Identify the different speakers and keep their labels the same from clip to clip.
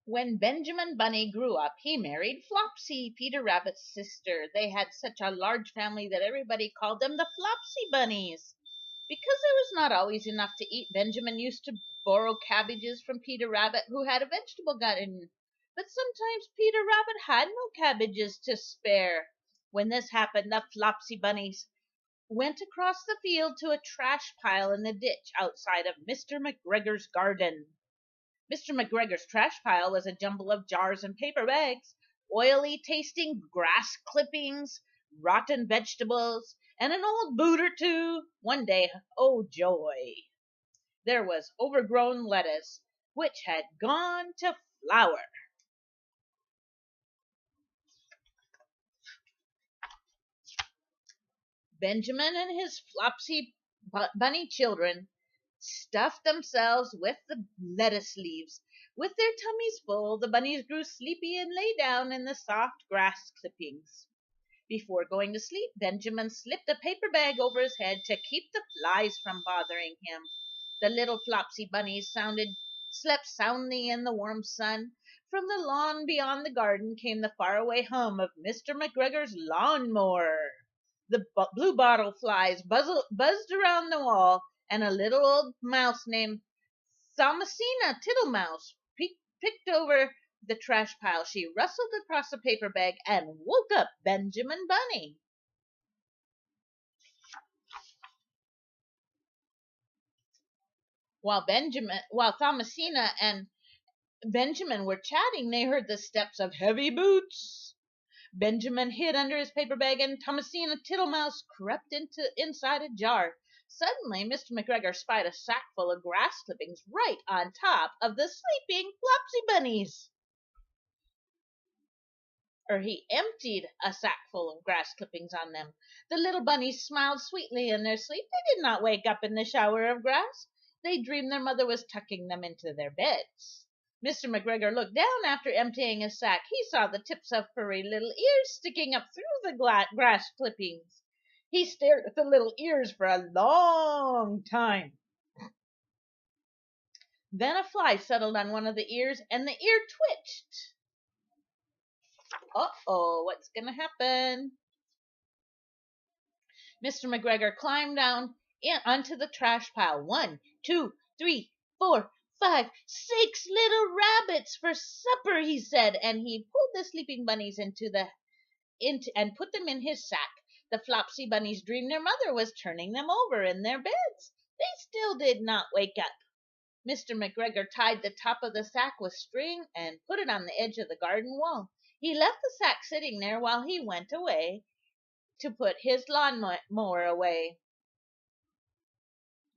Speaker 1: When Benjamin Bunny grew up, he married Flopsy, Peter Rabbit's sister. They had such a large family that everybody called them the Flopsy Bunnies. Because there was not always enough to eat, Benjamin used to borrow cabbages from Peter Rabbit, who had a vegetable garden. But sometimes Peter Rabbit had no cabbages to spare. When this happened, the Flopsy Bunnies went across the field to a trash pile in the ditch outside of Mr. McGregor's garden. Mr. McGregor's trash pile was a jumble of jars and paper bags, oily tasting grass clippings, rotten vegetables, and an old boot or two. One day, oh joy, there was overgrown lettuce, which had gone to flower. Benjamin and his Flopsy Bunny children stuffed themselves with the lettuce leaves. With their tummies full, the bunnies grew sleepy and lay down in the soft grass clippings. Before going to sleep, Benjamin slipped a paper bag over his head to keep the flies from bothering him. The little Flopsy Bunnies slept soundly in the warm sun. From the lawn beyond the garden came the faraway hum of Mr. McGregor's lawnmower. The blue bottle flies buzzed around the wall, and a little old mouse named Thomasina Tittlemouse picked over the trash pile. She rustled across the paper bag and woke up Benjamin Bunny. While Thomasina and Benjamin were chatting, they heard the steps of heavy boots. Benjamin hid under his paper bag, and Thomasina Tittlemouse crept inside a jar. Suddenly, Mr. McGregor spied a sack full of grass clippings right on top of the sleeping Flopsy Bunnies. He emptied a sack full of grass clippings on them. The little bunnies smiled sweetly in their sleep. They did not wake up in the shower of grass. They dreamed their mother was tucking them into their beds. Mr. McGregor looked down after emptying his sack. He saw the tips of furry little ears sticking up through the grass clippings. He stared at the little ears for a long time. Then a fly settled on one of the ears, and the ear twitched. Uh-oh, what's going to happen? Mr. McGregor climbed down onto the trash pile. 1, 2, 3, 4, 5, 6 little rabbits for supper, he said, and he pulled the sleeping bunnies and put them in his sack. The Flopsy Bunnies dreamed their mother was turning them over in their beds. They still did not wake up. Mr. McGregor tied the top of the sack with string and put it on the edge of the garden wall. He left the sack sitting there while he went away to put his lawnmower away.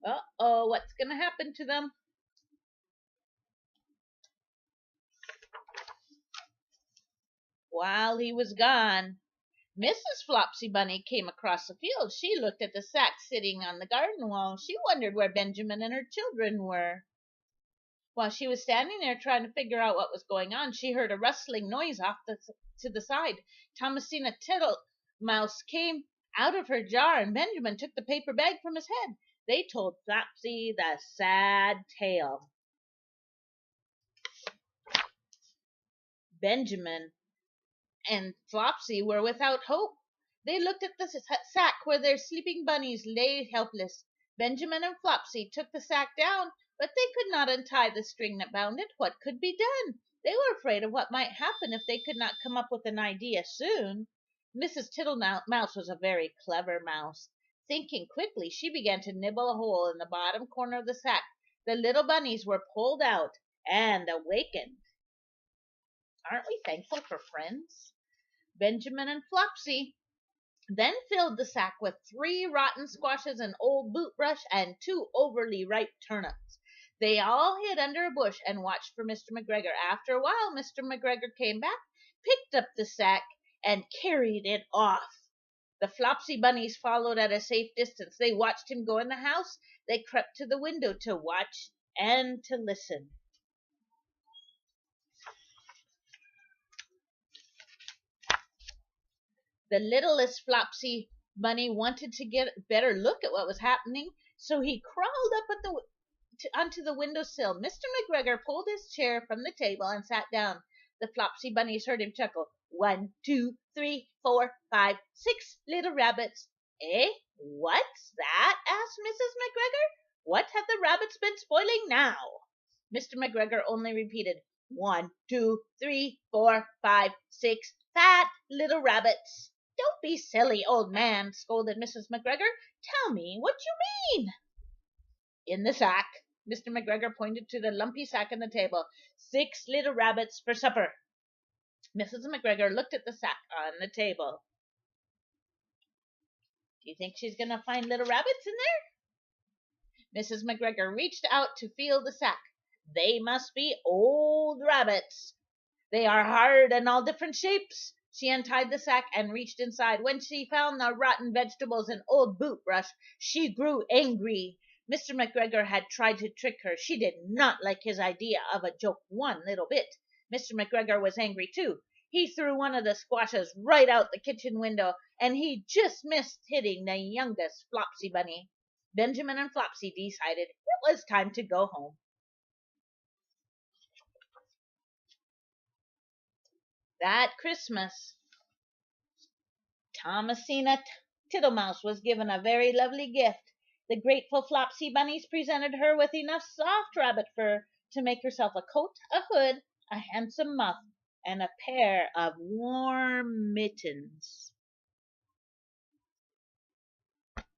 Speaker 1: Uh-oh, what's going to happen to them? While he was gone, Mrs. Flopsy Bunny came across the field. She looked at the sack sitting on the garden wall. She wondered where Benjamin and her children were. While she was standing there trying to figure out what was going on, she heard a rustling noise off to the side. Thomasina Tittlemouse came out of her jar, and Benjamin took the paper bag from his head. They told Flopsy the sad tale. Benjamin and Flopsy were without hope. They looked at the sack where their sleeping bunnies lay helpless. Benjamin and Flopsy took the sack down, but they could not untie the string that bound it. What could be done? They were afraid of what might happen if they could not come up with an idea soon. Mrs. Tittlemouse was a very clever mouse. Thinking quickly, she began to nibble a hole in the bottom corner of the sack. The little bunnies were pulled out and awakened. Aren't we thankful for friends? Benjamin and Flopsy then filled the sack with 3 rotten squashes, an old boot brush, and 2 overly ripe turnips. They all hid under a bush and watched for Mr. McGregor. After a while, Mr. McGregor came back, picked up the sack, and carried it off. The Flopsy Bunnies followed at a safe distance. They watched him go in the house. They crept to the window to watch and to listen. The littlest Flopsy Bunny wanted to get a better look at what was happening, so he crawled up onto the windowsill. Mr. McGregor pulled his chair from the table and sat down. The Flopsy Bunnies heard him chuckle. 1, 2, 3, 4, 5, 6 little rabbits. Eh? What's that? Asked Mrs. McGregor. What have the rabbits been spoiling now? Mr. McGregor only repeated, 1, 2, 3, 4, 5, 6 fat little rabbits. Don't be silly, old man, scolded Mrs. McGregor. Tell me what you mean. In the sack. Mr. McGregor pointed to the lumpy sack on the table. 6 little rabbits for supper. Mrs. McGregor looked at the sack on the table. Do you think she's going to find little rabbits in there? Mrs. McGregor reached out to feel the sack. They must be old rabbits. They are hard and all different shapes. She untied the sack and reached inside. When she found the rotten vegetables and old boot brush, she grew angry. Mr. McGregor had tried to trick her. She did not like his idea of a joke one little bit. Mr. McGregor was angry too. He threw one of the squashes right out the kitchen window, and he just missed hitting the youngest Flopsy Bunny. Benjamin and Flopsy decided it was time to go home. That Christmas, Thomasina Tittlemouse was given a very lovely gift. The grateful Flopsy Bunnies presented her with enough soft rabbit fur to make herself a coat, a hood, a handsome muff, and a pair of warm mittens.